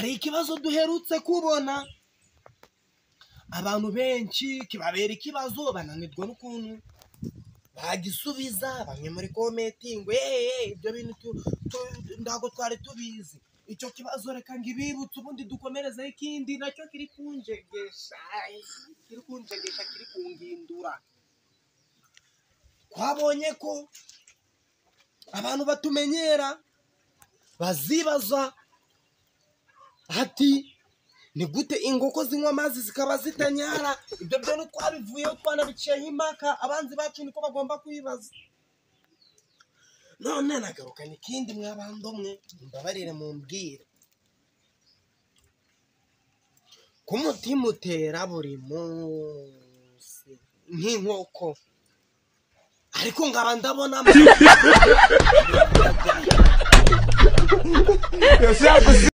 hari ikibazo duherutse kubona abantu benshi kibabera ikibazo bananirwa n'ukuntu bagisubiza. Bamwe muri commenting ibyo bintu ndago twari tubizi. Icyo kibazo reka ngibibutse ubundi dukomereza ikindi nacyo kiri kunjegesha kiri kungindura. Twabonye ko abantu batumenyera bazibaza ati ni gute ingoko zinywa amazi zikaba zitanyara. Ibyo byo twabivuyeho twanabiciyeho impaka, abanzi bacu niko bagomba kwibaza. None nagarukanye ikindi mwabando mwe, mbabarire mumbwire ku mutima utera buri munsi nk'inkoko, ariko ngaba ndabona